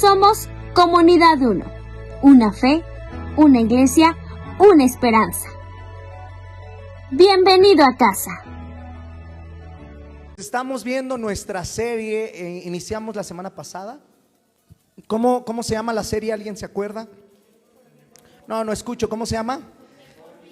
Somos Comunidad Uno, una fe, una iglesia, una esperanza. Bienvenido a casa. Estamos viendo nuestra serie, iniciamos la semana pasada. ¿Cómo se llama la serie? ¿Alguien se acuerda? No escucho. ¿Cómo se llama?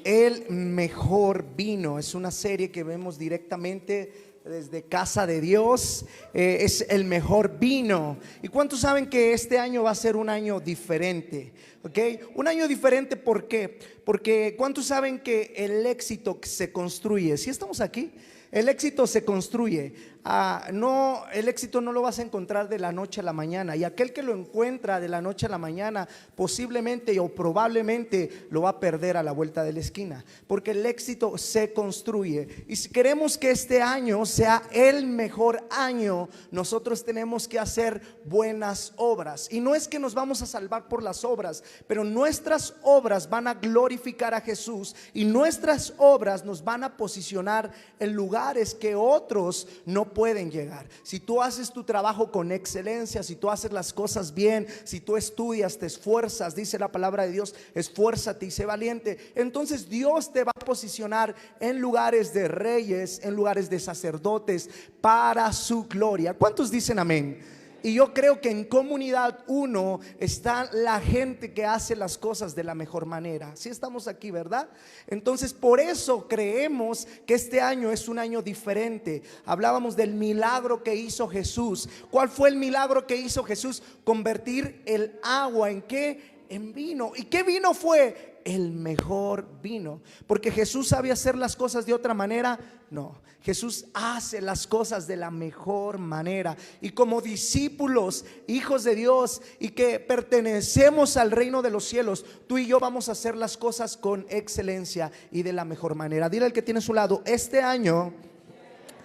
El mejor vino. Es una serie que vemos directamente desde Casa de Dios. Es el mejor vino. ¿Y cuántos saben que este año va a ser un año diferente? ¿Okay? Un año diferente, ¿por qué? Porque ¿cuántos saben que el éxito se construye? ¿Sí estamos aquí? El éxito se construye. El éxito no lo vas a encontrar de la noche a la mañana. Y aquel que lo encuentra de la noche a la mañana, posiblemente o probablemente lo va a perder a la vuelta de la esquina. Porque el éxito se construye. Y si queremos que este año sea el mejor año, nosotros tenemos que hacer buenas obras. Y no es que nos vamos a salvar por las obras, pero nuestras obras van a glorificar a Jesús. Y nuestras obras nos van a posicionar en lugares que otros no pueden llegar. Si tú haces tu trabajo con excelencia, si tú haces las cosas bien, si tú estudias, te esfuerzas, dice la palabra de Dios, esfuérzate y sé valiente, entonces Dios te va a posicionar en lugares de reyes, en lugares de sacerdotes, para su gloria. ¿Cuántos dicen amén? Y yo creo que en Comunidad Uno está la gente que hace las cosas de la mejor manera. Sí estamos aquí, ¿verdad? Entonces por eso creemos que este año es un año diferente. Hablábamos del milagro que hizo Jesús. ¿Cuál fue el milagro que hizo Jesús? Convertir el agua ¿en qué? En vino. ¿Y qué vino fue? El mejor vino. Porque Jesús sabía hacer las cosas de otra manera. No, Jesús hace las cosas de la mejor manera. Y como discípulos, hijos de Dios, y que pertenecemos al reino de los cielos, tú y yo vamos a hacer las cosas con excelencia y de la mejor manera. Dile al que tiene a su lado: este año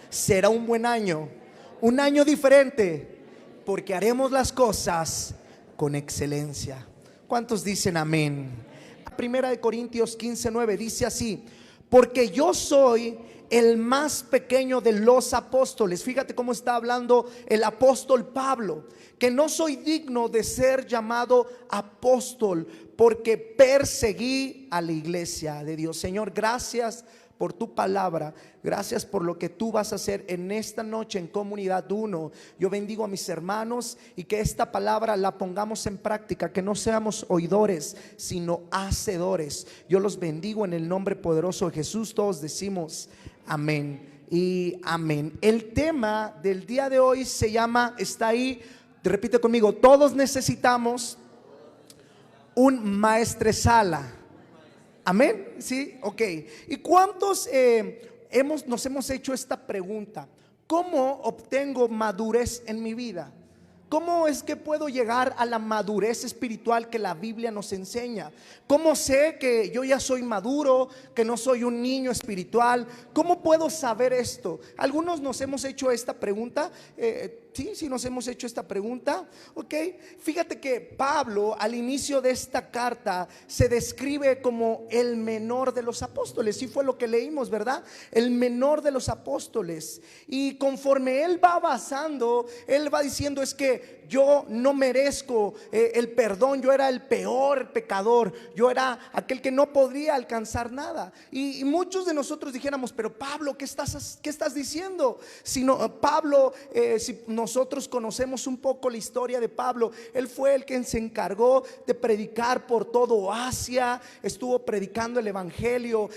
será un buen año, un año diferente, porque haremos las cosas con excelencia. ¿Cuántos dicen amén? Primera de Corintios 15:9 dice así: porque yo soy el más pequeño de los apóstoles. Fíjate cómo está hablando el apóstol Pablo, que no soy digno de ser llamado apóstol porque perseguí a la iglesia de Dios. Señor, gracias por tu palabra, gracias por lo que tú vas a hacer en esta noche en Comunidad Uno. Yo bendigo a mis hermanos y que esta palabra la pongamos en práctica, que no seamos oidores sino hacedores. Yo los bendigo en el nombre poderoso de Jesús. Todos decimos amén y amén. El tema del día de hoy se llama, está ahí, repite conmigo: todos necesitamos un maestresala. Amén, sí, ok. ¿Y cuántos nos hemos hecho esta pregunta? ¿Cómo obtengo madurez en mi vida? ¿Cómo es que puedo llegar a la madurez espiritual que la Biblia nos enseña? ¿Cómo sé que yo ya soy maduro, que no soy un niño espiritual? ¿Cómo puedo saber esto? Algunos nos hemos hecho esta pregunta. Sí, nos hemos hecho esta pregunta. Ok, fíjate que Pablo al inicio de esta carta se describe como el menor de los apóstoles. Sí fue lo que leímos, ¿verdad? El menor de los apóstoles. Y conforme él va avanzando, él va diciendo: es que yo no merezco el perdón, yo era el peor pecador, yo era aquel que no podría alcanzar nada. Y muchos de nosotros dijéramos: pero Pablo, ¿qué estás diciendo? Si nosotros conocemos un poco la historia de Pablo, él fue el que se encargó de predicar por todo Asia, estuvo predicando el evangelio,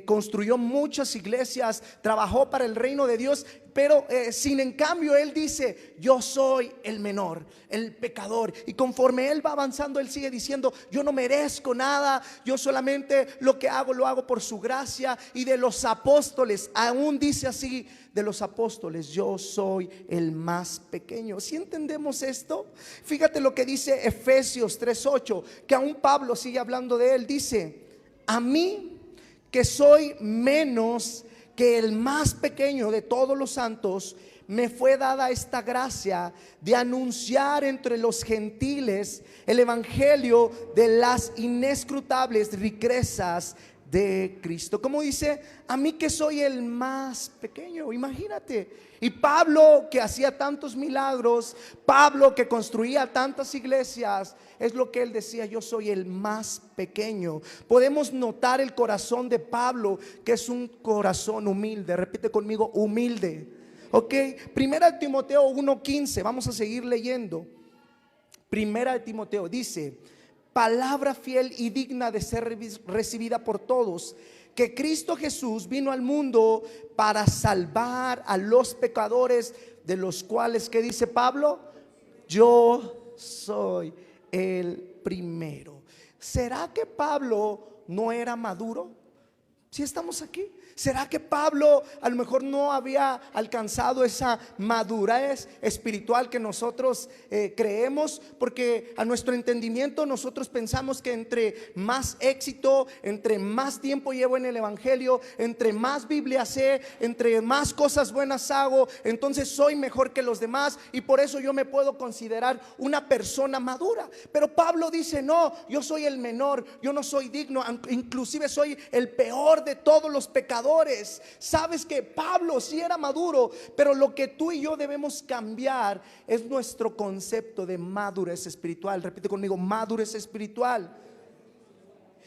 construyó muchas iglesias, trabajó para el reino de Dios. Pero sin en cambio él dice: yo soy el menor, el pecador. Y conforme él va avanzando, él sigue diciendo: yo no merezco nada, yo solamente lo que hago lo hago por su gracia. Y de los apóstoles, aún dice así: de los apóstoles yo soy el más pequeño. ¿Sí entendemos esto? Fíjate lo que dice Efesios 3:8, que aún Pablo sigue hablando de él. Dice: a mí, que soy menos que el más pequeño de todos los santos, me fue dada esta gracia de anunciar entre los gentiles el evangelio de las inescrutables riquezas de Cristo. Como dice, a mí que soy el más pequeño, imagínate. Y Pablo, que hacía tantos milagros, Pablo que construía tantas iglesias, es lo que él decía: yo soy el más pequeño. Podemos notar el corazón de Pablo, que es un corazón humilde. Repite conmigo: humilde. Ok, Primera de Timoteo 1:15, vamos a seguir leyendo. Primera de Timoteo dice: palabra fiel y digna de ser recibida por todos, que Cristo Jesús vino al mundo para salvar a los pecadores, de los cuales, ¿qué dice Pablo? Yo soy el primero. ¿Será que Pablo no era maduro? Si estamos aquí, ¿será que Pablo a lo mejor no había alcanzado esa madurez espiritual que nosotros creemos? Porque a nuestro entendimiento nosotros pensamos que entre más éxito, entre más tiempo llevo en el evangelio, entre más Biblia sé, entre más cosas buenas hago, entonces soy mejor que los demás, y por eso yo me puedo considerar una persona madura. Pero Pablo dice: no, yo soy el menor, yo no soy digno, inclusive soy el peor de todos los pecadores. Sabes que Pablo sí era maduro, pero lo que tú y yo debemos cambiar es nuestro concepto de madurez espiritual. Repite conmigo: madurez espiritual.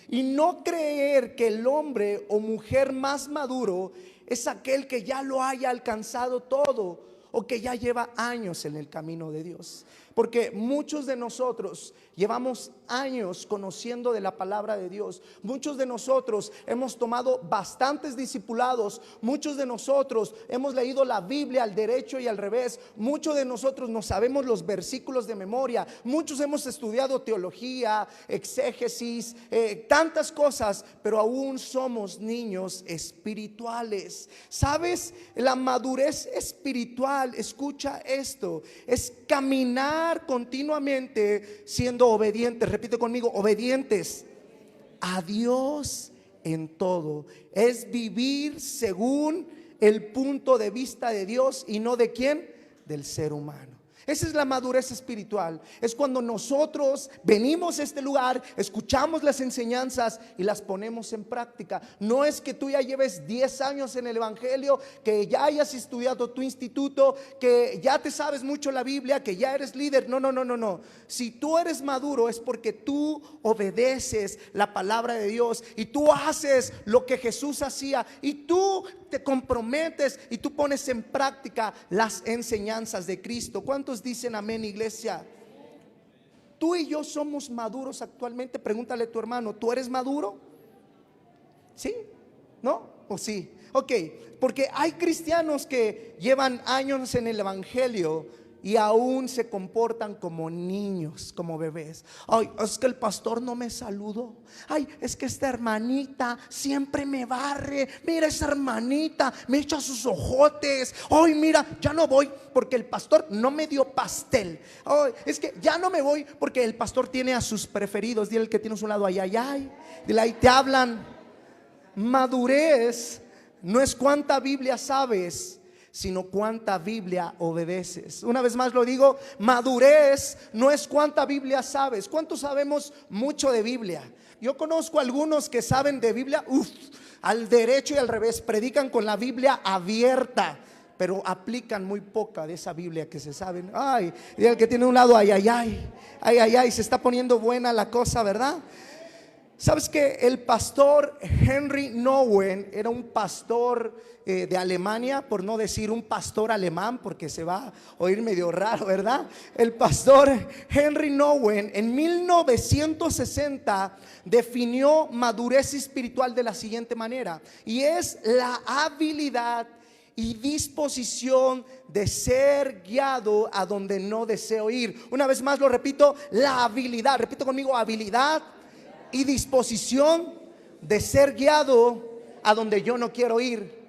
Y no creer que el hombre o mujer más maduro es aquel que ya lo haya alcanzado todo, o que ya lleva años en el camino de Dios. Porque muchos de nosotros llevamos años conociendo de la palabra de Dios. Muchos de nosotros hemos tomado bastantes discipulados. Muchos de nosotros hemos leído la Biblia al derecho y al revés. Muchos de nosotros no sabemos los versículos de memoria. Muchos hemos estudiado teología, exégesis, tantas cosas, pero aún somos niños espirituales. ¿Sabes? La madurez espiritual, escucha esto, es caminar continuamente siendo obedientes. Repite conmigo: obedientes a Dios en todo. Es vivir según el punto de vista de Dios y no de quién, del ser humano. Esa es la madurez espiritual. Es cuando nosotros venimos a este lugar, escuchamos las enseñanzas y las ponemos en práctica. No es que tú ya lleves 10 años en el evangelio, que ya hayas estudiado tu instituto, que ya te sabes mucho la Biblia, que ya eres líder. No, no, no, no, no. Si tú eres maduro es porque tú obedeces la palabra de Dios y tú haces lo que Jesús hacía, y tú te comprometes y tú pones en práctica las enseñanzas de Cristo. ¿Cuántos dicen amén, iglesia? Tú y yo somos maduros actualmente. Pregúntale a tu hermano: ¿tú eres maduro? ¿Sí? ¿No? ¿O sí? Ok, porque hay cristianos que llevan años en el evangelio y aún se comportan como niños, como bebés. Ay, es que el pastor no me saludó. Ay, es que esta hermanita siempre me barre. Mira, esa hermanita me echa sus ojotes. Ay, mira, ya no voy porque el pastor no me dio pastel. Ay, es que ya no me voy porque el pastor tiene a sus preferidos. Dile al que tiene a su lado: ay, ay, ay. Dile: ahí te hablan. Madurez no es cuánta Biblia sabes, sino cuánta Biblia obedeces. Una vez más lo digo: madurez no es cuánta Biblia sabes. ¿Cuántos sabemos mucho de Biblia? Yo conozco algunos que saben de Biblia, al derecho y al revés, predican con la Biblia abierta, pero aplican muy poca de esa Biblia que se saben. Ay, y el que tiene a un lado: ay, ay, ay, ay, ay, ay, se está poniendo buena la cosa, ¿verdad? ¿Sabes que el pastor Henry Nouwen era un pastor de Alemania? Por no decir un pastor alemán, porque se va a oír medio raro, ¿verdad? El pastor Henry Nouwen en 1960 definió madurez espiritual de la siguiente manera: y es la habilidad y disposición de ser guiado a donde no deseo ir. Una vez más lo repito: la habilidad, repito conmigo: habilidad y disposición de ser guiado a donde yo no quiero ir.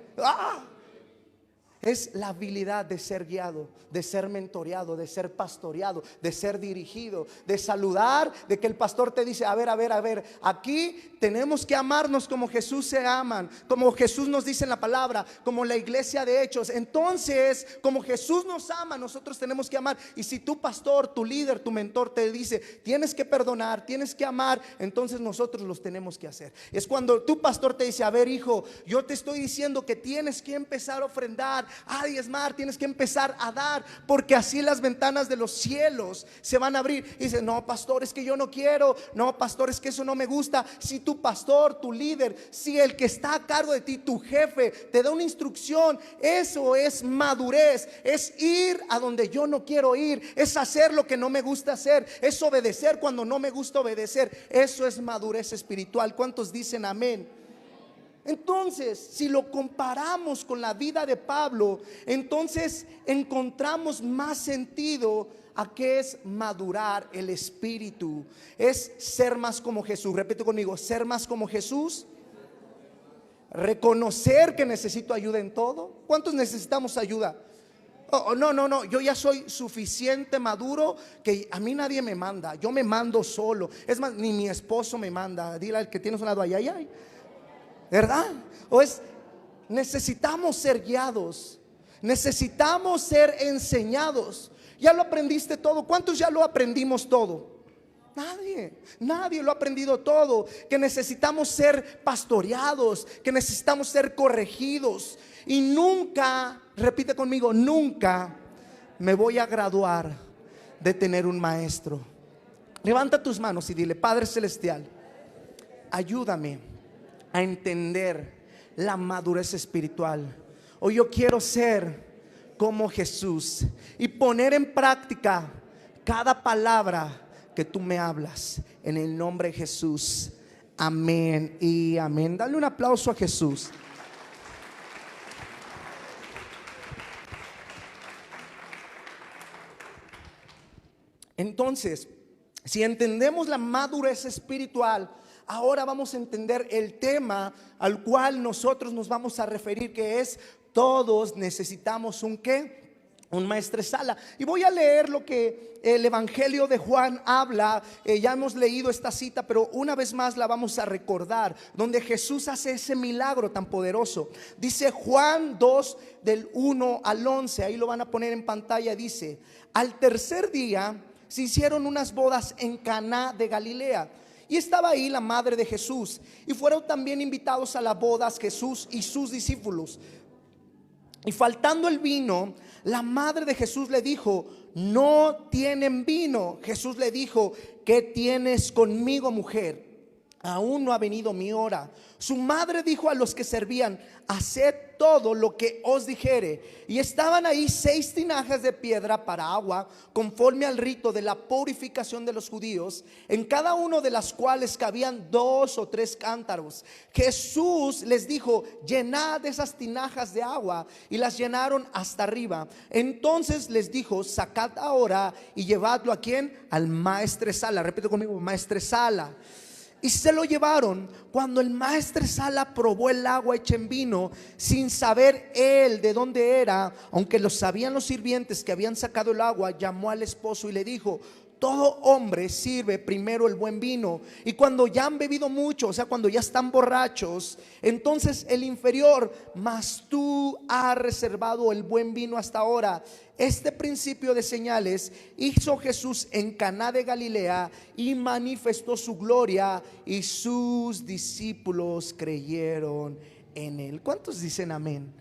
Es la habilidad de ser guiado, de ser mentoreado, de ser pastoreado, de ser dirigido, de saludar, de que el pastor te dice, a ver, aquí tenemos que amarnos como Jesús se aman, como Jesús nos dice en la palabra, como la iglesia de Hechos. Entonces, como Jesús nos ama, nosotros tenemos que amar. Y si tu pastor, tu líder, tu mentor te dice, tienes que perdonar, tienes que amar, entonces nosotros los tenemos que hacer. Es cuando tu pastor te dice, a ver, hijo, yo te estoy diciendo que tienes que empezar a ofrendar, a diezmar, tienes que empezar a dar, porque así las ventanas de los cielos se van a abrir. Y dice, no, pastor, es que yo no quiero, no, pastor, es que eso no me gusta. Si tu pastor, tu líder, si el que está a cargo de ti, tu jefe, te da una instrucción, eso es madurez, es ir a donde yo no quiero ir, es hacer lo que no me gusta hacer, es obedecer cuando no me gusta obedecer. Eso es madurez espiritual. ¿Cuántos dicen amén? Entonces, si lo comparamos con la vida de Pablo, entonces encontramos más sentido a qué es madurar el espíritu. Es ser más como Jesús. Repite conmigo, ser más como Jesús. Reconocer que necesito ayuda en todo. ¿Cuántos necesitamos ayuda? No, yo ya soy suficiente maduro que a mí nadie me manda, yo me mando solo. Es más, ni mi esposo me manda. Dile al que tienes a un lado, ay, ¿verdad? Necesitamos ser guiados, necesitamos ser enseñados. Ya lo aprendiste todo. ¿Cuántos ya lo aprendimos todo? Nadie lo ha aprendido todo. Que necesitamos ser pastoreados, que necesitamos ser corregidos. Y nunca, repite conmigo, nunca me voy a graduar de tener un maestro. Levanta tus manos y dile, Padre Celestial, ayúdame a entender la madurez espiritual. Hoy yo quiero ser como Jesús y poner en práctica cada palabra que tú me hablas, en el nombre de Jesús. Amén y amén. Dale un aplauso a Jesús. Entonces, si entendemos la madurez espiritual, ahora vamos a entender el tema al cual nosotros nos vamos a referir, que es: todos necesitamos un ¿qué? Un maestresala. Y voy a leer lo que el Evangelio de Juan habla. Ya hemos leído esta cita, pero una vez más la vamos a recordar, donde Jesús hace ese milagro tan poderoso. Dice Juan 2 del 1 al 11. Ahí lo van a poner en pantalla. Dice: al tercer día se hicieron unas bodas en Caná de Galilea, y estaba ahí la madre de Jesús, y fueron también invitados a las bodas Jesús y sus discípulos. Y faltando el vino, la madre de Jesús le dijo: no tienen vino. Jesús le dijo: ¿qué tienes conmigo, mujer? Aún no ha venido mi hora. Su madre dijo a los que servían: haced todo lo que os dijere. Y estaban ahí 6 tinajas de piedra para agua, conforme al rito de la purificación de los judíos, en cada uno de las cuales cabían 2 o 3 cántaros. Jesús les dijo: llenad esas tinajas de agua. Y las llenaron hasta arriba. Entonces les dijo: sacad ahora y llevadlo ¿a quién? Al maestresala. Repite conmigo: maestresala. Y se lo llevaron. Cuando el maestresala probó el agua hecha en vino, sin saber él de dónde era, aunque lo sabían los sirvientes que habían sacado el agua, llamó al esposo y le dijo: todo hombre sirve primero el buen vino, y cuando ya han bebido mucho, o sea, cuando ya están borrachos, entonces el inferior. Mas tú has reservado el buen vino hasta ahora. Este principio de señales hizo Jesús en Caná de Galilea y manifestó su gloria, y sus discípulos creyeron en él. ¿Cuántos dicen amén?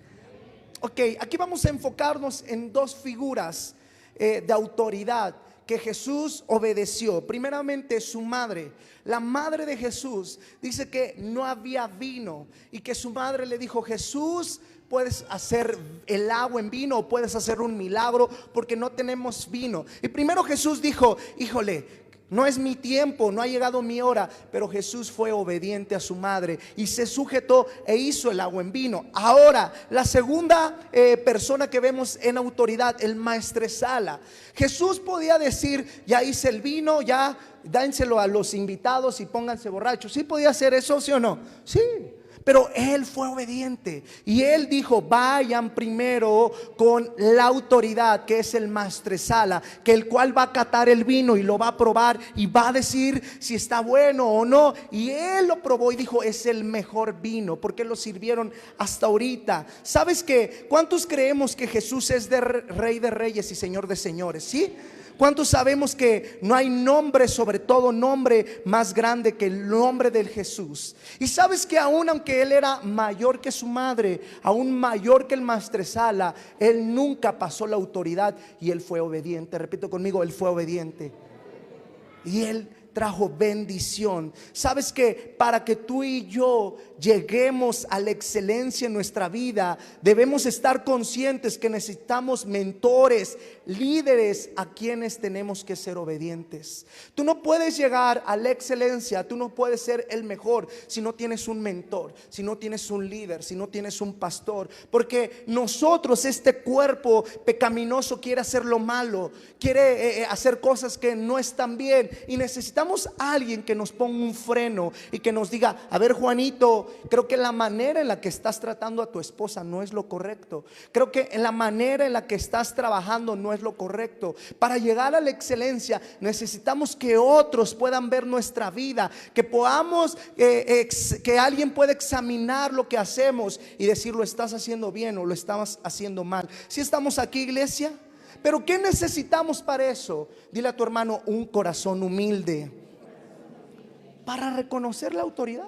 Ok, aquí vamos a enfocarnos en 2 figuras de autoridad que Jesús obedeció. Primeramente, su madre. La madre de Jesús dice que no había vino, y que su madre le dijo: Jesús, puedes hacer el agua en vino, o puedes hacer un milagro, porque no tenemos vino. Y primero Jesús dijo: híjole, no es mi tiempo, no ha llegado mi hora. Pero Jesús fue obediente a su madre y se sujetó e hizo el agua en vino. Ahora, la segunda persona que vemos en autoridad, el maestresala. Jesús podía decir: ya hice el vino, ya dánselo a los invitados y pónganse borrachos. ¿Sí podía hacer eso, sí o no? Sí. Pero él fue obediente y él dijo: vayan primero con la autoridad, que es el maestresala, que el cual va a catar el vino y lo va a probar y va a decir si está bueno o no. Y él lo probó y dijo: es el mejor vino, porque lo sirvieron hasta ahorita. ¿Sabes qué? ¿Cuántos creemos que Jesús es Rey de Reyes y Señor de Señores? ¿Sí? ¿Cuántos sabemos que no hay nombre, sobre todo nombre, más grande que el nombre del Jesús? Y sabes que aún aunque él era mayor que su madre, aún mayor que el maestresala, él nunca pasó la autoridad y él fue obediente. Repito conmigo: él fue obediente. Y él trajo bendición. Sabes que para que tú y yo lleguemos a la excelencia en nuestra vida, debemos estar conscientes que necesitamos mentores, líderes a quienes tenemos que ser obedientes. Tú no puedes llegar a la excelencia, tú no puedes ser el mejor si no tienes un mentor, si no tienes un líder, si no tienes un pastor. Porque nosotros, este cuerpo pecaminoso, quiere hacer lo malo, quiere hacer cosas que no están bien, y necesitamos a alguien que nos ponga un freno y que nos diga: a ver, Juanito, creo que la manera en la que estás tratando a tu esposa no es lo correcto. Creo que en la manera en la que estás trabajando no es lo correcto. Para llegar a la excelencia necesitamos que otros puedan ver nuestra vida, que podamos, que alguien pueda examinar lo que hacemos y decir: lo estás haciendo bien o lo estás haciendo mal. Si estamos aquí, iglesia. Pero ¿qué necesitamos para eso? Dile a tu hermano: un corazón humilde, para reconocer la autoridad.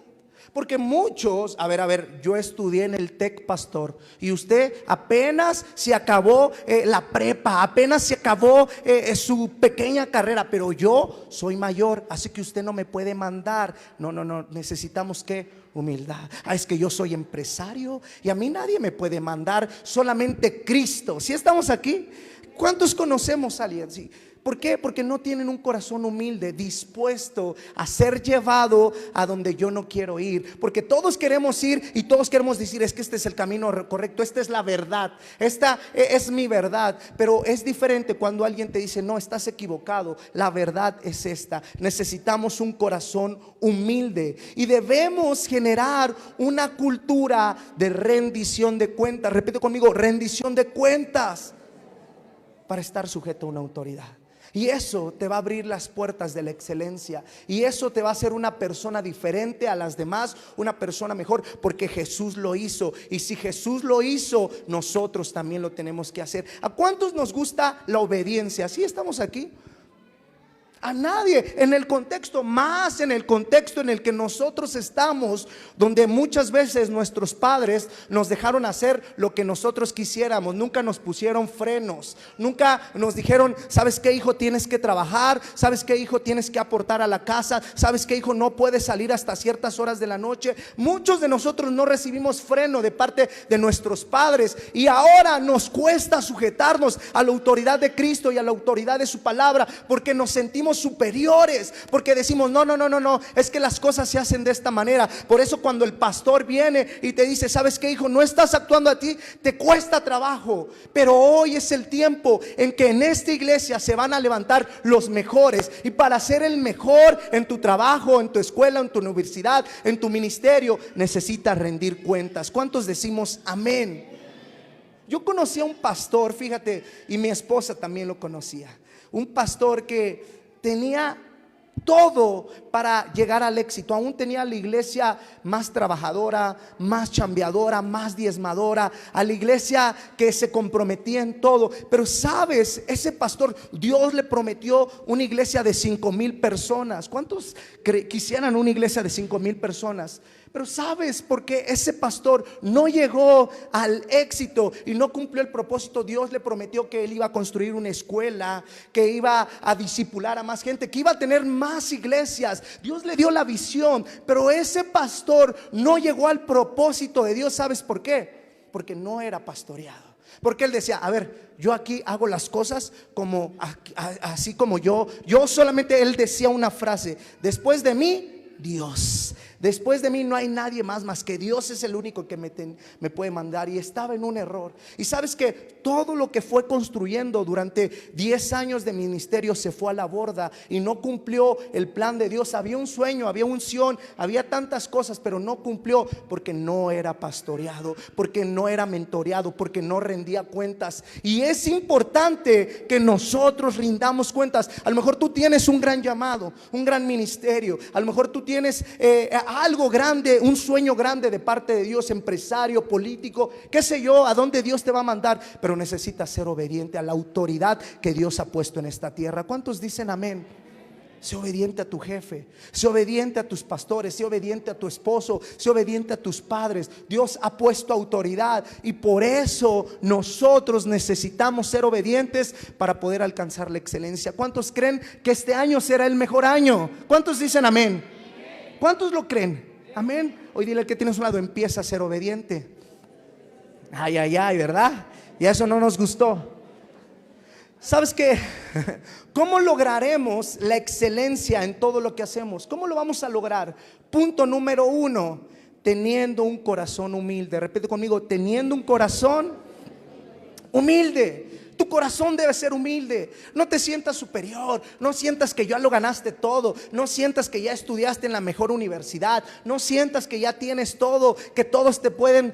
Porque muchos, a ver, yo estudié en el TEC, pastor, y usted apenas se acabó la prepa, apenas se acabó su pequeña carrera, pero yo soy mayor, así que usted no me puede mandar. No, necesitamos humildad. Es que yo soy empresario y a mí nadie me puede mandar, solamente Cristo. ¿Sí estamos aquí? ¿Cuántos conocemos a alguien? Sí. ¿Por qué? Porque no tienen un corazón humilde, dispuesto a ser llevado a donde yo no quiero ir. Porque todos queremos ir y todos queremos decir: es que este es el camino correcto, esta es la verdad, esta es mi verdad. Pero es diferente cuando alguien te dice: no, estás equivocado, la verdad es esta. Necesitamos un corazón humilde y debemos generar una cultura de rendición de cuentas. Repite conmigo: rendición de cuentas, para estar sujeto a una autoridad. Y eso te va a abrir las puertas de la excelencia, y eso te va a hacer una persona diferente a las demás, una persona mejor, porque Jesús lo hizo. Y si Jesús lo hizo, nosotros también lo tenemos que hacer. ¿A cuántos nos gusta la obediencia? ¿Sí estamos aquí? A nadie. En el contexto, más en el contexto en el que nosotros estamos, donde muchas veces nuestros padres nos dejaron hacer lo que nosotros quisiéramos. Nunca nos pusieron frenos, nunca nos dijeron: ¿sabes qué, hijo? Tienes que trabajar. ¿Sabes qué, hijo? Tienes que aportar a la casa. ¿Sabes qué, hijo? No puedes salir hasta ciertas horas de la noche. Muchos de nosotros no recibimos freno de parte de nuestros padres, y ahora nos cuesta sujetarnos a la autoridad de Cristo y a la autoridad de su palabra, porque nos sentimos superiores, porque decimos: no, es que las cosas se hacen de esta manera. Por eso cuando el pastor viene y te dice: ¿sabes qué, hijo? No estás actuando a ti, te cuesta trabajo. Pero hoy es el tiempo en que en esta iglesia se van a levantar los mejores, y para ser el mejor en tu trabajo, en tu escuela, en tu universidad, en tu ministerio, necesitas rendir cuentas. ¿Cuántos decimos amén? Yo conocí a un pastor, fíjate, y mi esposa también lo conocía. Un pastor que tenía todo para llegar al éxito. Aún tenía la iglesia más trabajadora, más chambeadora, más diezmadora, a la iglesia que se comprometía en todo. Pero sabes, ese pastor, Dios le prometió una iglesia de 5,000 personas. ¿Cuántos quisieran una iglesia de 5,000 personas? Pero ¿sabes por qué ese pastor no llegó al éxito y no cumplió el propósito? Dios le prometió que él iba a construir una escuela, que iba a discipular a más gente, que iba a tener más iglesias. Dios le dio la visión, pero ese pastor no llegó al propósito de Dios. ¿Sabes por qué? Porque no era pastoreado. Porque él decía: a ver, yo aquí hago las cosas como así como yo solamente, él decía una frase: después de mí, Dios. Después de mí no hay nadie más que Dios es el único que me puede mandar. Y estaba en un error. Y sabes que todo lo que fue construyendo durante 10 años de ministerio se fue a la borda y no cumplió el plan de Dios. Había un sueño, había unción, había tantas cosas, pero no cumplió porque no era pastoreado, porque no era mentoreado, porque no rendía cuentas. Y es importante que nosotros rindamos cuentas. A lo mejor tú tienes un gran llamado, un gran ministerio. A lo mejor tú tienes algo grande, un sueño grande de parte de Dios, empresario, político, qué sé yo, a dónde Dios te va a mandar, pero necesitas ser obediente a la autoridad que Dios ha puesto en esta tierra. ¿Cuántos dicen amén? Sé obediente a tu jefe, sé obediente a tus pastores, sé obediente a tu esposo, sé obediente a tus padres. Dios ha puesto autoridad y por eso nosotros necesitamos ser obedientes para poder alcanzar la excelencia. ¿Cuántos creen que este año será el mejor año? ¿Cuántos dicen amén? ¿Cuántos lo creen? Amén. Hoy dile al que tienes a un lado: empieza a ser obediente. Ay, ay, ay, ¿verdad? Y eso no nos gustó. ¿Sabes qué? ¿Cómo lograremos la excelencia en todo lo que hacemos? ¿Cómo lo vamos a lograr? Punto número 1, teniendo un corazón humilde. Repite conmigo: teniendo un corazón humilde. Tu corazón debe ser humilde. No te sientas superior. No sientas que ya lo ganaste todo. No sientas que ya estudiaste en la mejor universidad. No sientas que ya tienes todo, que todos te pueden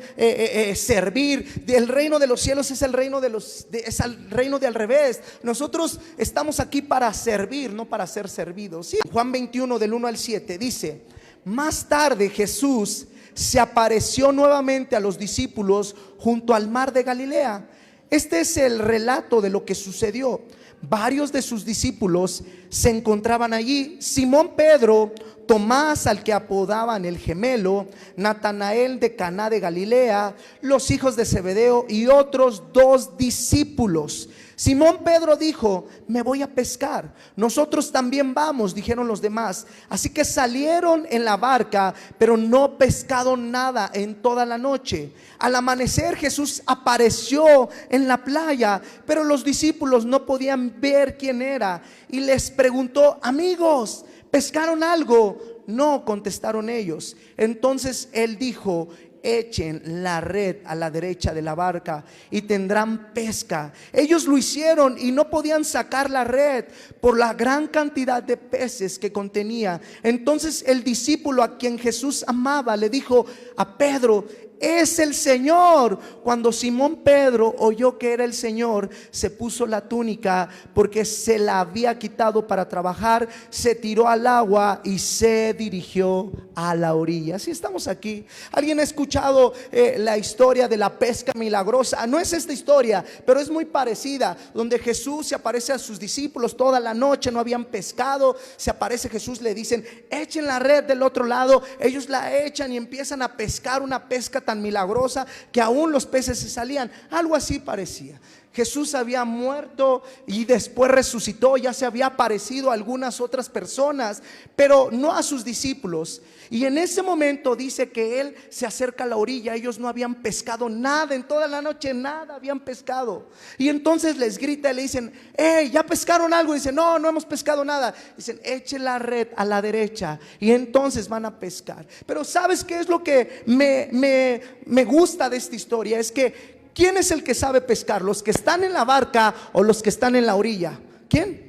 servir. El reino de los cielos es el reino es el reino de al revés. Nosotros estamos aquí para servir, no para ser servidos. ¿Sí? Juan 21 del 1 al 7 dice: más tarde Jesús se apareció nuevamente a los discípulos junto al mar de Galilea. Este es el relato de lo que sucedió. Varios de sus discípulos se encontraban allí: Simón Pedro, Tomás, al que apodaban el gemelo, Natanael de Caná de Galilea, los hijos de Zebedeo y otros 2 discípulos. Simón Pedro dijo: me voy a pescar. Nosotros también vamos, dijeron los demás. Así que salieron en la barca, pero no pescaron nada en toda la noche. Al amanecer Jesús apareció en la playa, pero los discípulos no podían ver quién era. Y les preguntó: amigos, ¿pescaron algo? No, contestaron ellos. Entonces él dijo: echen la red a la derecha de la barca y tendrán pesca. Ellos lo hicieron y no podían sacar la red por la gran cantidad de peces que contenía. Entonces el discípulo a quien Jesús amaba le dijo a Pedro: es el Señor. Cuando Simón Pedro oyó que era el Señor, se puso la túnica porque se la había quitado para trabajar, se tiró al agua y se dirigió a la orilla. Así estamos aquí. ¿Alguien ha escuchado la historia de la pesca milagrosa? No es esta historia, pero es muy parecida, donde Jesús se aparece a sus discípulos toda la noche, no habían pescado. Se aparece Jesús, le dicen: echen la red del otro lado. Ellos la echan y empiezan a pescar, una pesca tan milagrosa que aún los peces se salían. Algo así parecía. Jesús había muerto y después resucitó. Ya se había aparecido a algunas otras personas, pero no a sus discípulos. Y en ese momento dice que él se acerca a la orilla. Ellos no habían pescado nada en toda la noche, nada habían pescado. Y entonces les grita y le dicen: hey, ¿ya pescaron algo? Dicen: no, no hemos pescado nada. Dicen: echen la red a la derecha y entonces van a pescar. Pero ¿sabes qué es lo que me gusta de esta historia? Es que ¿quién es el que sabe pescar? ¿Los que están en la barca o los que están en la orilla? ¿Quién?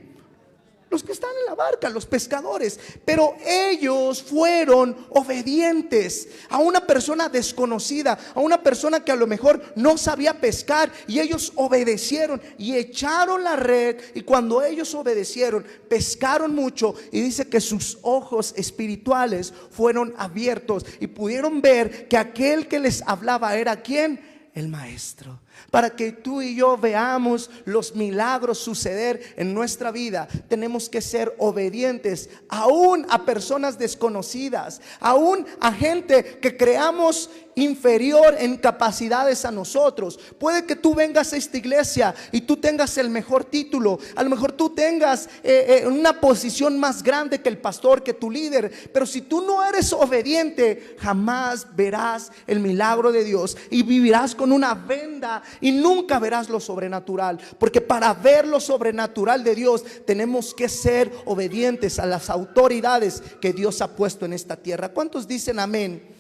Los que están en la barca, los pescadores. Pero ellos fueron obedientes a una persona desconocida, a una persona que a lo mejor no sabía pescar, y ellos obedecieron y echaron la red. Y cuando ellos obedecieron, pescaron mucho, y dice que sus ojos espirituales fueron abiertos y pudieron ver que aquel que les hablaba era ¿quién? El Maestro. Para que tú y yo veamos los milagros suceder en nuestra vida, tenemos que ser obedientes aún a personas desconocidas, aún a gente que creamos inferior en capacidades a nosotros. Puede que tú vengas a esta iglesia y tú tengas el mejor título, a lo mejor tú tengas una posición más grande que el pastor, que tu líder, pero si tú no eres obediente, jamás verás el milagro de Dios y vivirás con una venda y nunca verás lo sobrenatural, porque para ver lo sobrenatural de Dios tenemos que ser obedientes a las autoridades que Dios ha puesto en esta tierra. ¿Cuántos dicen amén?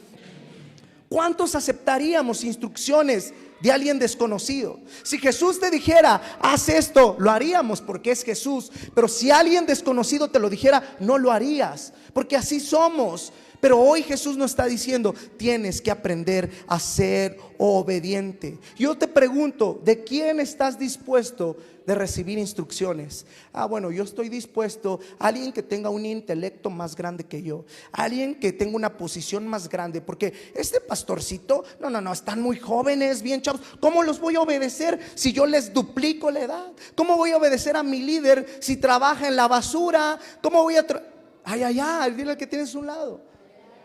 ¿Cuántos aceptaríamos instrucciones de alguien desconocido? Si Jesús te dijera, haz esto, lo haríamos porque es Jesús. Pero si alguien desconocido te lo dijera, no lo harías, porque así somos. Pero hoy Jesús nos está diciendo, tienes que aprender a ser obediente. Yo te pregunto, ¿de quién estás dispuesto de recibir instrucciones? Bueno, yo estoy dispuesto a alguien que tenga un intelecto más grande que yo, alguien que tenga una posición más grande, porque este pastorcito, no, están muy jóvenes, bien chavos. ¿Cómo los voy a obedecer si yo les duplico la edad? ¿Cómo voy a obedecer a mi líder si trabaja en la basura? ¿Cómo voy a dile al que tienes a un lado.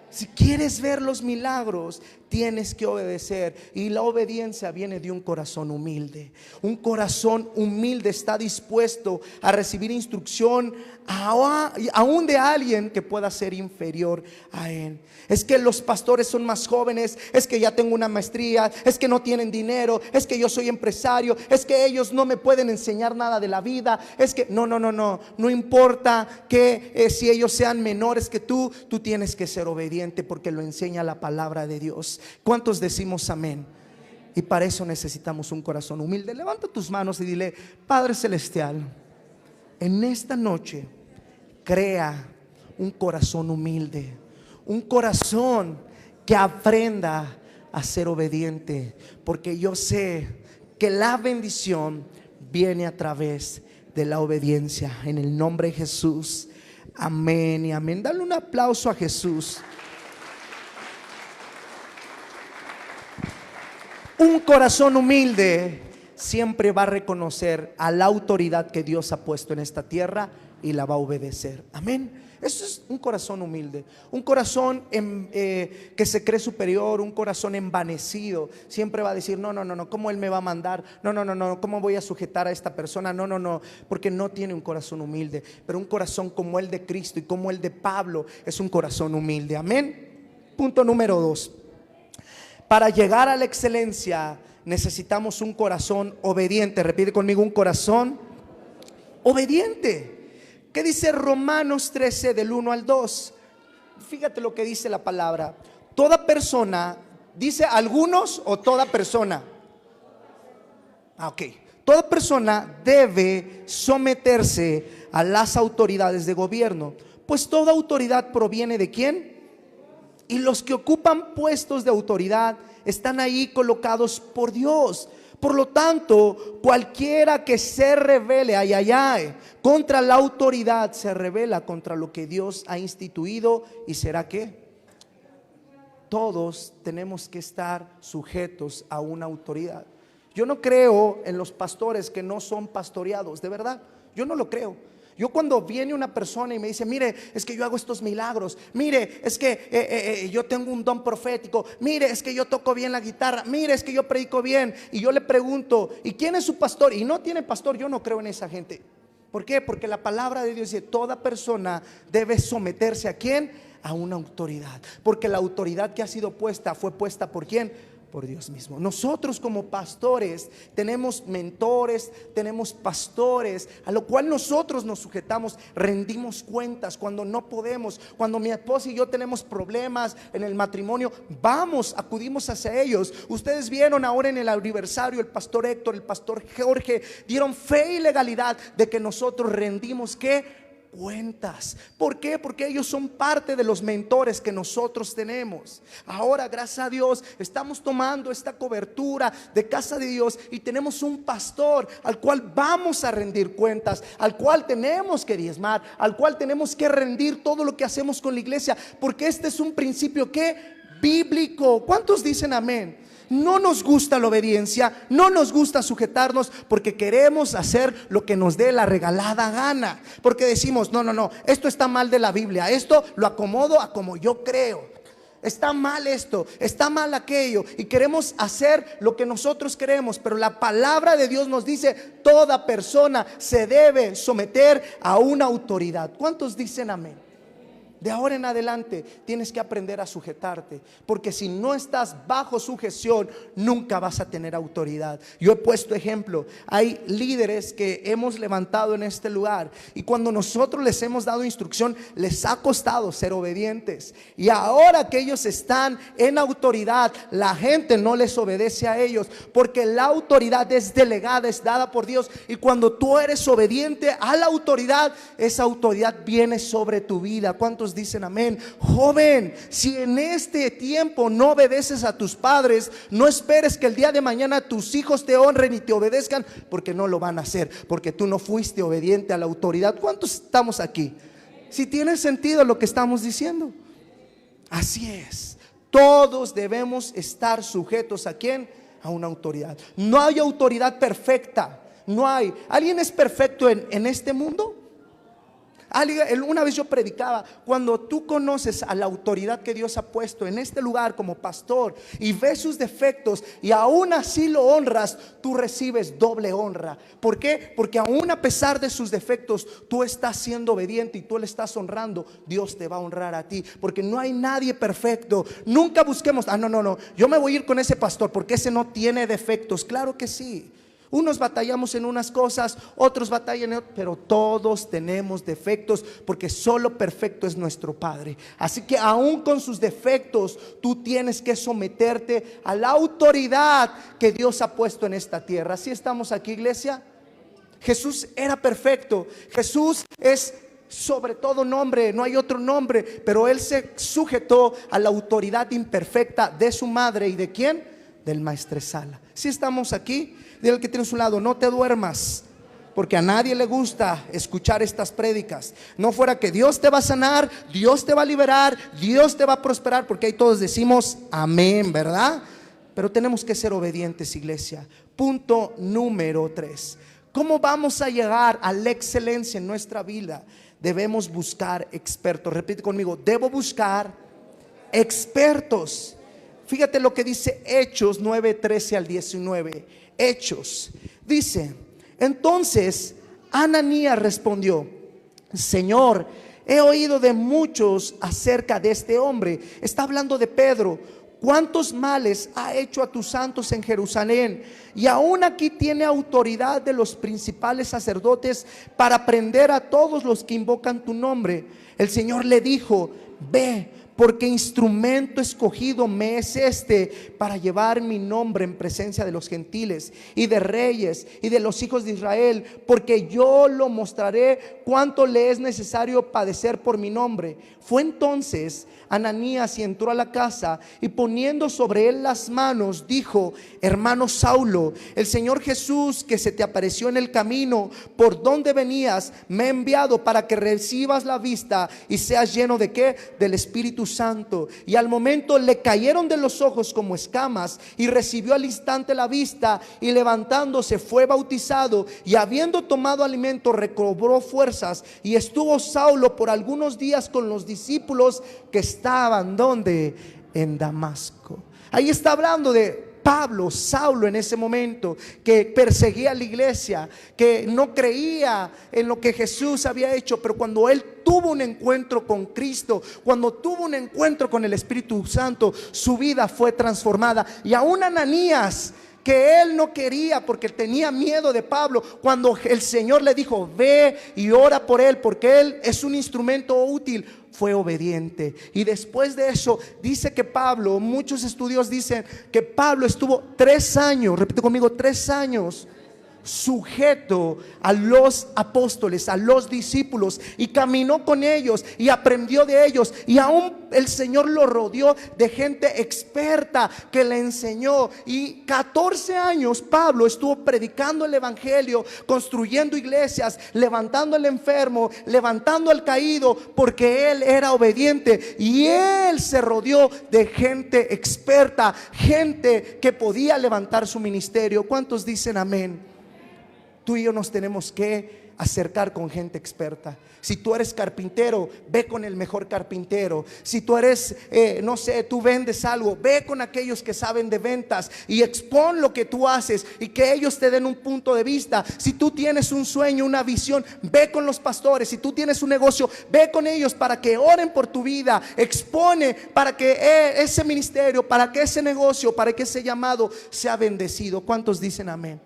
Si quieres ver los milagros, tienes que obedecer. Y la obediencia viene de un corazón humilde. Un corazón humilde está dispuesto a recibir instrucción aún de alguien que pueda ser inferior a él. Es que los pastores son más jóvenes, es que ya tengo una maestría, es que no tienen dinero, es que yo soy empresario, es que ellos no me pueden enseñar nada de la vida. Es que no importa que si ellos sean menores que tú tienes que ser obediente porque lo enseña la palabra de Dios. ¿Cuántos decimos amén? Y para eso necesitamos un corazón humilde. Levanta tus manos y dile: Padre Celestial, en esta noche crea un corazón humilde, un corazón que aprenda a ser obediente, porque yo sé que la bendición viene a través de la obediencia. En el nombre de Jesús, amén y amén. Dale un aplauso a Jesús. Un corazón humilde siempre va a reconocer a la autoridad que Dios ha puesto en esta tierra y la va a obedecer. Amén. Eso es un corazón humilde. Un corazón que se cree superior, un corazón envanecido. Siempre va a decir: no, ¿cómo Él me va a mandar? No, ¿cómo voy a sujetar a esta persona? No, porque no tiene un corazón humilde. Pero un corazón como el de Cristo y como el de Pablo es un corazón humilde. Amén. Punto número 2. Para llegar a la excelencia necesitamos un corazón obediente. Repite conmigo: un corazón obediente. ¿Qué dice Romanos 13 del 1 al 2? Fíjate lo que dice la palabra. Toda persona, ¿dice algunos o toda persona? Ok. Toda persona debe someterse a las autoridades de gobierno, pues toda autoridad proviene ¿de quién? Y los que ocupan puestos de autoridad están ahí colocados por Dios. Por lo tanto, cualquiera que se rebele contra la autoridad se rebela contra lo que Dios ha instituido. ¿Y será qué? Todos tenemos que estar sujetos a una autoridad. Yo no creo en los pastores que no son pastoreados, de verdad, yo no lo creo. Yo cuando viene una persona y me dice: mire, es que yo hago estos milagros, mire, es que yo tengo un don profético, mire, es que yo toco bien la guitarra, mire, es que yo predico bien, y yo le pregunto: ¿y quién es su pastor? Y no tiene pastor. Yo no creo en esa gente. ¿Por qué? Porque la palabra de Dios dice: toda persona debe someterse ¿a quién? A una autoridad, porque la autoridad que ha sido puesta fue puesta ¿por quién? Por Dios mismo. Nosotros como pastores tenemos mentores, tenemos pastores a lo cual nosotros nos sujetamos, rendimos cuentas cuando no podemos. Cuando mi esposa y yo tenemos problemas en el matrimonio, acudimos hacia ellos. Ustedes vieron ahora en el aniversario, el pastor Héctor, el pastor Jorge dieron fe y legalidad de que nosotros rendimos ¿qué? Cuentas. ¿Por qué? Porque ellos son parte de los mentores que nosotros tenemos. Ahora, gracias a Dios, estamos tomando esta cobertura de casa de Dios y tenemos un pastor al cual vamos a rendir cuentas, al cual tenemos que diezmar, al cual tenemos que rendir todo lo que hacemos con la iglesia, porque este es un principio que bíblico. ¿Cuántos dicen amén? No nos gusta la obediencia, no nos gusta sujetarnos, porque queremos hacer lo que nos dé la regalada gana. Porque decimos: no, esto está mal de la Biblia, esto lo acomodo a como yo creo. Está mal esto, está mal aquello, y queremos hacer lo que nosotros queremos. Pero la palabra de Dios nos dice: toda persona se debe someter a una autoridad. ¿Cuántos dicen amén? De ahora en adelante tienes que aprender a sujetarte, porque si no estás bajo sujeción, nunca vas a tener autoridad. Yo he puesto ejemplo, hay líderes que hemos levantado en este lugar y cuando nosotros les hemos dado instrucción, les ha costado ser obedientes. Y ahora que ellos están en autoridad, la gente no les obedece a ellos, porque la autoridad es delegada, es dada por Dios. Y cuando tú eres obediente a la autoridad, esa autoridad viene sobre tu vida. ¿Cuántos dicen amén? Joven, si en este tiempo no obedeces a tus padres, no esperes que el día de mañana tus hijos te honren y te obedezcan, porque no lo van a hacer, porque tú no fuiste obediente a la autoridad. ¿Cuántos estamos aquí? Si tiene sentido lo que estamos diciendo. Así es, todos debemos estar sujetos ¿a quién? A una autoridad. No hay autoridad perfecta, no hay. ¿Alguien es perfecto en este mundo? Una vez yo predicaba, cuando tú conoces a la autoridad que Dios ha puesto en este lugar como pastor y ves sus defectos y aún así lo honras, tú recibes doble honra. ¿Por qué? Porque aún a pesar de sus defectos, tú estás siendo obediente y tú le estás honrando. Dios te va a honrar a ti, porque no hay nadie perfecto. Nunca busquemos, no, yo me voy a ir con ese pastor porque ese no tiene defectos. Claro que sí. Unos batallamos en unas cosas, otros batallan en otras, pero todos tenemos defectos, porque solo perfecto es nuestro Padre. Así que aún con sus defectos, tú tienes que someterte a la autoridad que Dios ha puesto en esta tierra. ¿Así estamos aquí, iglesia? Jesús era perfecto. Jesús es sobre todo nombre, no hay otro nombre, pero Él se sujetó a la autoridad imperfecta de su madre. ¿Y de quién? Del maestresala. ¿Sí estamos aquí? Dile al que tiene a su lado, no te duermas, porque a nadie le gusta escuchar estas prédicas. No fuera que Dios te va a sanar, Dios te va a liberar, Dios te va a prosperar, porque ahí todos decimos amén, ¿verdad? Pero tenemos que ser obedientes, iglesia. Punto número 3. ¿Cómo vamos a llegar a la excelencia en nuestra vida? Debemos buscar expertos. Repite conmigo, debo buscar expertos. Fíjate lo que dice Hechos 9:13 al 19. Hechos, dice: entonces Ananías respondió: Señor, he oído de muchos acerca de este hombre. Está hablando de Pedro. Cuántos males ha hecho a tus santos en Jerusalén, y aún aquí tiene autoridad de los principales sacerdotes para prender a todos los que invocan tu nombre. El Señor le dijo: ve, porque instrumento escogido me es este para llevar mi nombre en presencia de los gentiles y de reyes y de los hijos de Israel, porque yo lo mostraré cuánto le es necesario padecer por mi nombre. Fue entonces Ananías y entró a la casa, y poniendo sobre él las manos, dijo: hermano Saulo, el Señor Jesús, que se te apareció en el camino por donde venías, me ha enviado para que recibas la vista y seas lleno de ¿qué? Del Espíritu Santo. Y al momento le cayeron de los ojos como escamas, y recibió al instante la vista, y levantándose fue bautizado, y habiendo tomado alimento recobró fuerzas. Y estuvo Saulo por algunos días con los discípulos que estaban donde en Damasco. Ahí está hablando de Pablo, Saulo, en ese momento, que perseguía a la iglesia, que no creía en lo que Jesús había hecho. Pero cuando él tuvo un encuentro con Cristo, cuando tuvo un encuentro con el Espíritu Santo, su vida fue transformada. Y aún Ananías, que él no quería porque tenía miedo de Pablo, cuando el Señor le dijo: ve y ora por él, porque él es un instrumento útil, fue obediente. Y después de eso dice que Pablo, muchos estudios dicen que Pablo estuvo 3 años, repite conmigo, 3 años sujeto a los apóstoles, a los discípulos, y caminó con ellos y aprendió de ellos. Y aún el Señor lo rodeó de gente experta que le enseñó. Y 14 años Pablo estuvo predicando el evangelio, construyendo iglesias, levantando al enfermo, levantando al caído, porque él era obediente. Y él se rodeó de gente experta, gente que podía levantar su ministerio. ¿Cuántos dicen amén? Tú y yo nos tenemos que acercar con gente experta. Si tú eres carpintero, ve con el mejor carpintero. Si tú eres, no sé, tú vendes algo, ve con aquellos que saben de ventas y expon lo que tú haces y que ellos te den un punto de vista. Si tú tienes un sueño, una visión, ve con los pastores. Si tú tienes un negocio, ve con ellos para que oren por tu vida. Expone para que ese ministerio, para que ese negocio, para que ese llamado sea bendecido. ¿Cuántos dicen amén?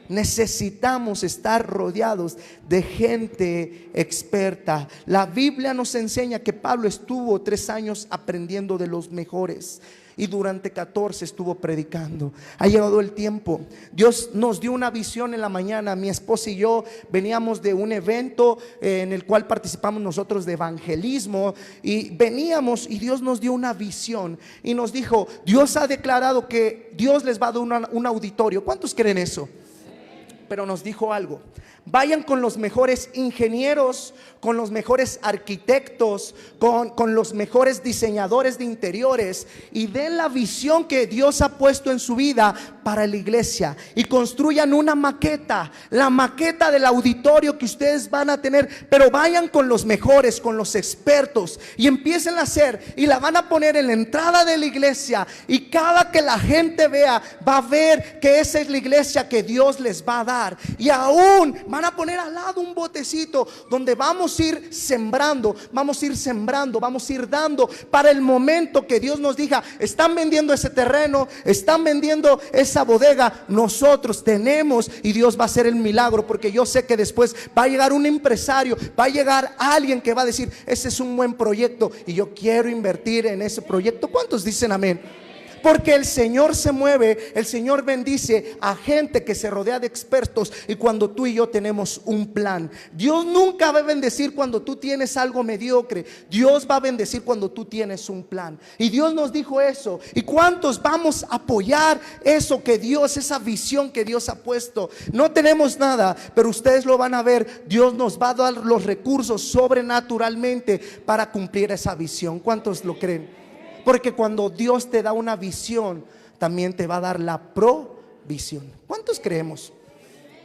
Necesitamos estar rodeados de gente experta. La Biblia nos enseña que Pablo estuvo 3 años aprendiendo de los mejores y durante 14 estuvo predicando. Ha llegado el tiempo. Dios nos dio una visión en la mañana. Mi esposa y yo veníamos de un evento en el cual participamos nosotros de evangelismo, y veníamos y Dios nos dio una visión y nos dijo: Dios ha declarado que Dios les va a dar un auditorio. ¿Cuántos creen eso? Pero nos dijo algo: vayan con los mejores ingenieros, con los mejores arquitectos, con los mejores diseñadores de interiores, y den la visión que Dios ha puesto en su vida para la iglesia, y construyan una maqueta, la maqueta del auditorio que ustedes van a tener. Pero vayan con los mejores, con los expertos, y empiecen a hacer, y la van a poner en la entrada de la iglesia, y cada que la gente vea, va a ver que esa es la iglesia que Dios les va a dar. Y aún van a poner al lado un botecito donde vamos a ir sembrando, vamos a ir dando para el momento que Dios nos diga: están vendiendo ese terreno, están vendiendo esa bodega, nosotros tenemos, y Dios va a hacer el milagro. Porque yo sé que después va a llegar un empresario, va a llegar alguien que va a decir: ese es un buen proyecto y yo quiero invertir en ese proyecto. ¿Cuántos dicen amén? Porque el Señor se mueve, el Señor bendice a gente que se rodea de expertos. Y cuando tú y yo tenemos un plan, Dios nunca va a bendecir cuando tú tienes algo mediocre. Dios va a bendecir cuando tú tienes un plan. Y Dios nos dijo eso. ¿Y cuántos vamos a apoyar eso que Dios, esa visión que Dios ha puesto? No tenemos nada, pero ustedes lo van a ver. Dios nos va a dar los recursos sobrenaturalmente para cumplir esa visión. ¿Cuántos lo creen? Porque cuando Dios te da una visión, también te va a dar la provisión. ¿Cuántos creemos?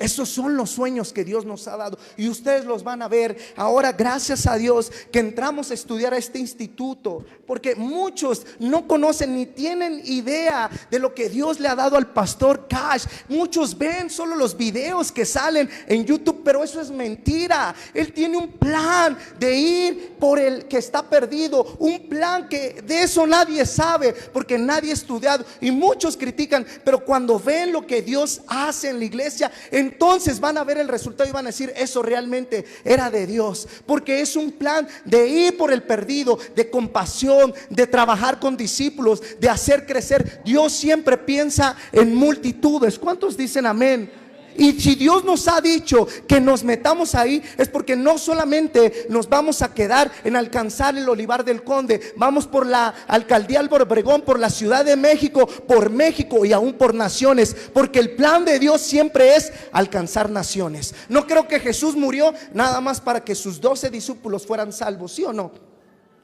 Esos son los sueños que Dios nos ha dado, y ustedes los van a ver. Ahora, gracias a Dios que entramos a estudiar a este instituto, porque muchos no conocen ni tienen idea de lo que Dios le ha dado al pastor Cash. Muchos ven solo los videos que salen en YouTube, pero eso es mentira. Él tiene un plan de ir por el que está perdido, un plan que de eso nadie sabe, porque nadie ha estudiado, y muchos critican. Pero cuando ven lo que Dios hace en la iglesia, entonces van a ver el resultado y van a decir: eso realmente era de Dios. Porque es un plan de ir por el perdido, de compasión, de trabajar con discípulos, de hacer crecer. Dios siempre piensa en multitudes. ¿Cuántos dicen amén? Y si Dios nos ha dicho que nos metamos ahí, es porque no solamente nos vamos a quedar en alcanzar el Olivar del Conde. Vamos por la alcaldía Álvaro Obregón, por la Ciudad de México, por México y aún por naciones. Porque el plan de Dios siempre es alcanzar naciones. No creo que Jesús murió nada más para que sus 12 discípulos fueran salvos, ¿sí o no?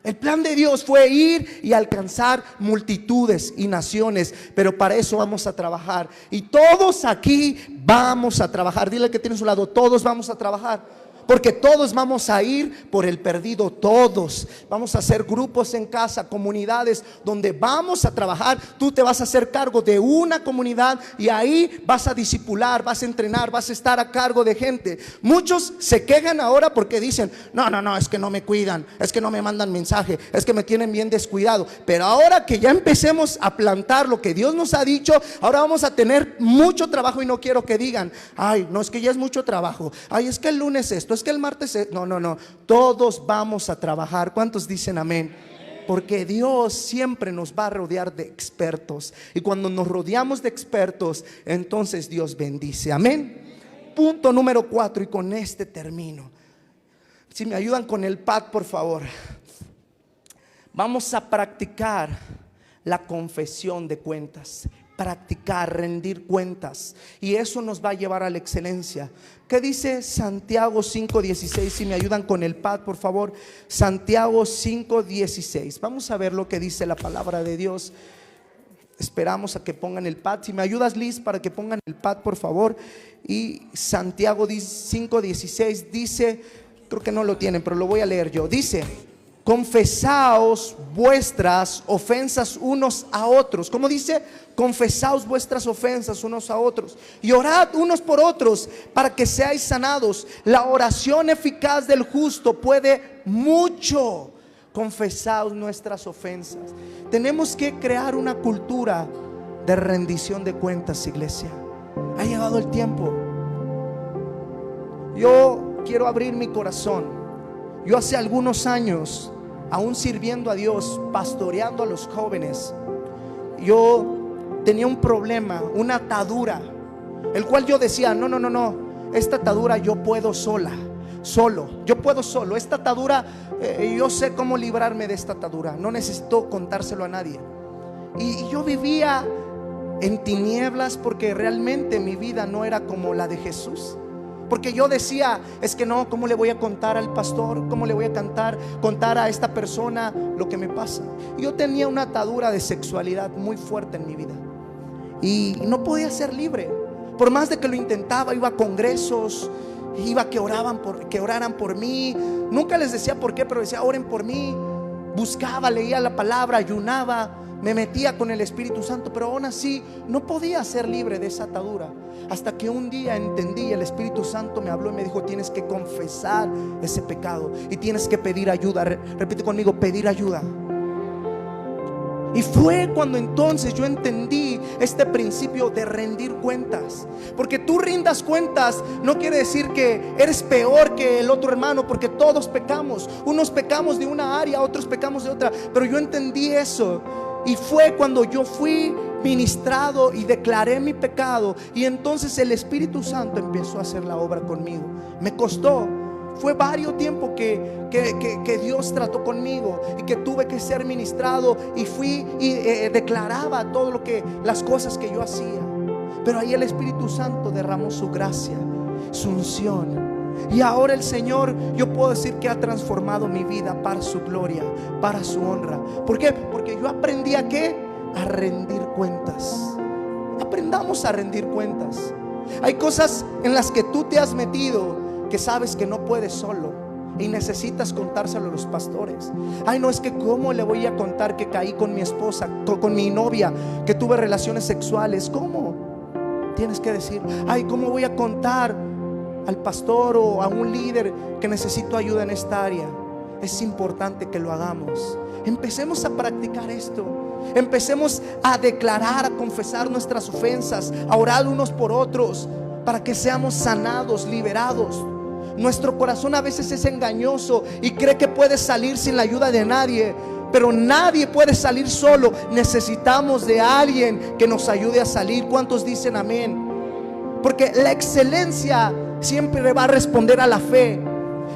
El plan de Dios fue ir y alcanzar multitudes y naciones. Pero para eso vamos a trabajar. Y todos aquí vamos a trabajar. Dile que tiene a su lado: todos vamos a trabajar. Porque todos vamos a ir por el perdido. Todos vamos a hacer grupos en casa, comunidades donde vamos a trabajar. Tú te vas a hacer cargo de una comunidad y ahí vas a discipular, vas a entrenar, vas a estar a cargo de gente. Muchos se quejan ahora porque dicen: no, es que no me cuidan, es que no me mandan mensaje, es que me tienen bien descuidado. Pero ahora que ya empecemos a plantar lo que Dios nos ha dicho, ahora vamos a tener mucho trabajo. Y no quiero que digan: ay, no, es que ya es mucho trabajo, ay, es que el lunes esto, es que el martes no, todos vamos a trabajar. ¿Cuántos dicen amén? Porque Dios siempre nos va a rodear de expertos, y cuando nos rodeamos de expertos, entonces Dios bendice. Amén. Punto número 4, y con este termino. Si me ayudan con el pad, por favor. Vamos a practicar la confesión de cuentas. Practicar, rendir cuentas, y eso nos va a llevar a la excelencia. ¿Qué dice Santiago 5:16? Si me ayudan con el pad, por favor. Santiago 5:16. Vamos a ver lo que dice la palabra de Dios. Esperamos a que pongan el pad. Si me ayudas, Liz, para que pongan el pad, por favor. Y Santiago 5:16 dice, creo que no lo tienen, pero lo voy a leer yo. Dice: confesaos vuestras ofensas unos a otros. ¿Cómo dice? Confesaos vuestras ofensas unos a otros y orad unos por otros para que seáis sanados. La oración eficaz del justo puede mucho. Confesaos nuestras ofensas. Tenemos que crear una cultura de rendición de cuentas, iglesia. Ha llegado el tiempo. Yo quiero abrir mi corazón. Yo hace algunos años, aún sirviendo a Dios, pastoreando a los jóvenes, yo tenía un problema, una atadura, el cual yo decía, no, esta atadura yo puedo solo, yo puedo solo, esta atadura, yo sé cómo librarme de esta atadura, no necesito contárselo a nadie. Y yo vivía en tinieblas porque realmente mi vida no era como la de Jesús. Porque yo decía, es que no, ¿cómo le voy a contar al pastor? ¿Cómo le voy a contar a esta persona lo que me pasa? Yo tenía una atadura de sexualidad muy fuerte en mi vida y no podía ser libre. Por más de que lo intentaba, iba a congresos, iba a que oraran por mí. Nunca les decía por qué, pero decía, oren por mí. Buscaba, leía la palabra, ayunaba, me metía con el Espíritu Santo, pero aún así no podía ser libre de esa atadura. Hasta que un día entendí, el Espíritu Santo me habló y me dijo, tienes que confesar ese pecado y tienes que pedir ayuda. Repite conmigo, pedir ayuda. Y fue cuando entonces yo entendí este principio de rendir cuentas. Porque tú rindas cuentas no quiere decir que eres peor que el otro hermano, porque todos pecamos. Unos pecamos de una área, otros pecamos de otra. Pero yo entendí eso. Y fue cuando yo fui ministrado y declaré mi pecado. Y entonces el Espíritu Santo empezó a hacer la obra conmigo. Me costó. Fue varios tiempos que Dios trató conmigo y que tuve que ser ministrado. Y fui y declaraba todo las cosas que yo hacía. Pero ahí el Espíritu Santo derramó su gracia, su unción. Y ahora el Señor, yo puedo decir que ha transformado mi vida para su gloria, para su honra. ¿Por qué? Porque yo aprendí a ¿qué? A rendir cuentas. Aprendamos a rendir cuentas. Hay cosas en las que tú te has metido que sabes que no puedes solo y necesitas contárselo a los pastores. Ay, no, es que cómo le voy a contar que caí con mi esposa, con mi novia, que tuve relaciones sexuales. ¿Cómo? Tienes que decir, ay, ¿cómo voy a contar al pastor o a un líder que necesito ayuda en esta área? Es importante que lo hagamos. Empecemos a practicar esto. Empecemos a declarar, a confesar nuestras ofensas, a orar unos por otros para que seamos sanados, liberados. Nuestro corazón a veces es engañoso y cree que puede salir sin la ayuda de nadie, pero nadie puede salir solo. Necesitamos de alguien que nos ayude a salir. ¿Cuántos dicen amén? Porque la excelencia siempre va a responder a la fe,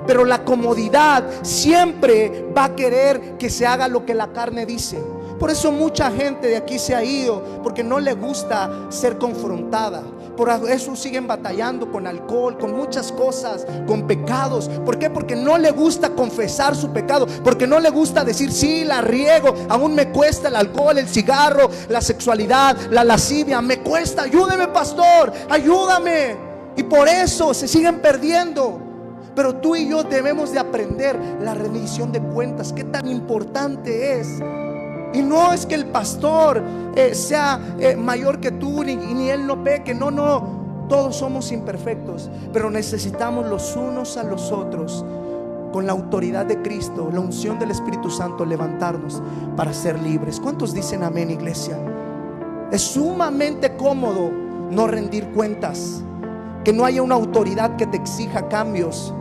pero la comodidad siempre va a querer que se haga lo que la carne dice. Por eso mucha gente de aquí se ha ido, porque no le gusta ser confrontada. Por eso siguen batallando con alcohol, con muchas cosas, con pecados. ¿Por qué? Porque no le gusta confesar su pecado, porque no le gusta decir, sí, la riego, aún me cuesta el alcohol, el cigarro, la sexualidad, la lascivia, me cuesta. Ayúdeme, pastor, ayúdame. Y por eso se siguen perdiendo. Pero tú y yo debemos de aprender la rendición de cuentas, qué tan importante es. Y no es que el pastor sea mayor que tú, ni él no peque. No, todos somos imperfectos, pero necesitamos los unos a los otros, con la autoridad de Cristo, la unción del Espíritu Santo, levantarnos para ser libres. ¿Cuántos dicen amén, iglesia? Es sumamente cómodo no rendir cuentas, que no haya una autoridad que te exija cambios,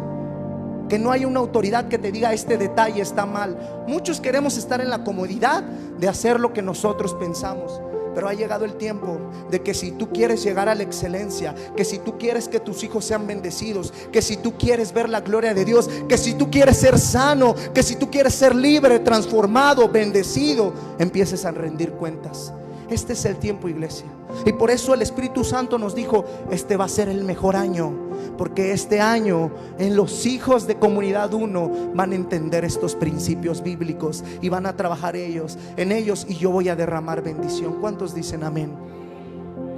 que no haya una autoridad que te diga este detalle está mal. Muchos queremos estar en la comodidad de hacer lo que nosotros pensamos, pero ha llegado el tiempo de que si tú quieres llegar a la excelencia, que si tú quieres que tus hijos sean bendecidos, que si tú quieres ver la gloria de Dios, que si tú quieres ser sano, que si tú quieres ser libre, transformado, bendecido, empieces a rendir cuentas. Este es el tiempo, iglesia. Y por eso el Espíritu Santo nos dijo: este va a ser el mejor año, porque este año en los hijos de Comunidad 1 van a entender estos principios bíblicos y van a trabajar en ellos, y yo voy a derramar bendición. ¿Cuántos dicen amén?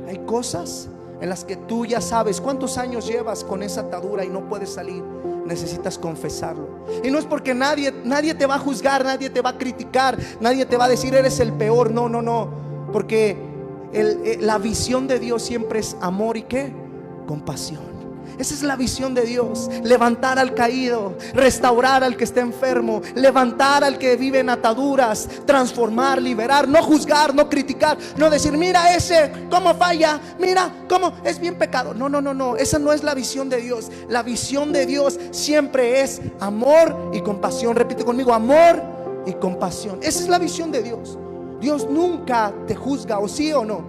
Hay cosas en las que tú ya sabes. ¿Cuántos años llevas con esa atadura y no puedes salir? Necesitas confesarlo. Y no es porque nadie te va a juzgar, nadie te va a criticar, nadie te va a decir eres el peor. No, no, no. Porque la visión de Dios siempre es amor y ¿qué? Compasión. Esa es la visión de Dios: levantar al caído, restaurar al que está enfermo, levantar al que vive en ataduras, transformar, liberar, no juzgar, no criticar, no decir mira ese cómo falla, mira cómo es bien pecado. No, no, no, no, esa no es la visión de Dios. La visión de Dios siempre es amor y compasión. Repite conmigo: amor y compasión. Esa es la visión de Dios. Dios nunca te juzga, o sí o no.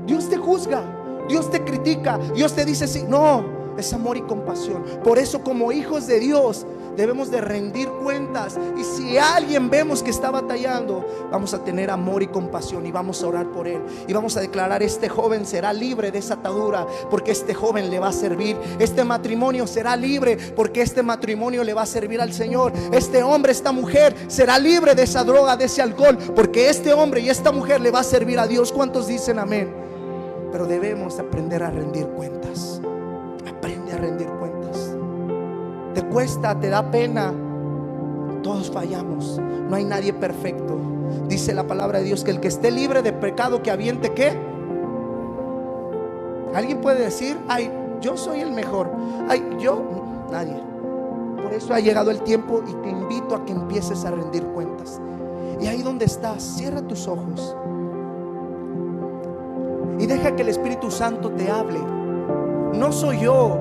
Dios te juzga, Dios te critica, Dios te dice sí, no. Es amor y compasión. Por eso, como hijos de Dios, debemos de rendir cuentas. Y si alguien vemos que está batallando, vamos a tener amor y compasión y vamos a orar por él. Y vamos a declarar: este joven será libre de esa atadura, porque este joven le va a servir. Este matrimonio será libre, porque este matrimonio le va a servir al Señor. Este hombre, esta mujer será libre de esa droga, de ese alcohol, porque este hombre y esta mujer le va a servir a Dios. ¿Cuántos dicen amén? Pero debemos aprender a rendir cuentas. Aprende a rendir cuentas. Te cuesta, te da pena. Todos fallamos, no hay nadie perfecto. Dice la palabra de Dios que el que esté libre de pecado, que aviente ¿qué? ¿Alguien puede decir ay, yo soy el mejor? Ay, yo, nadie. Por eso ha llegado el tiempo y te invito a que empieces a rendir cuentas. Y ahí donde estás, cierra tus ojos y deja que el Espíritu Santo te hable. No soy yo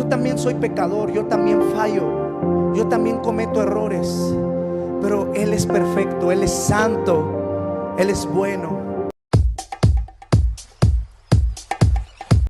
también soy pecador, yo también fallo, yo también cometo errores, pero Él es perfecto, Él es santo, Él es bueno.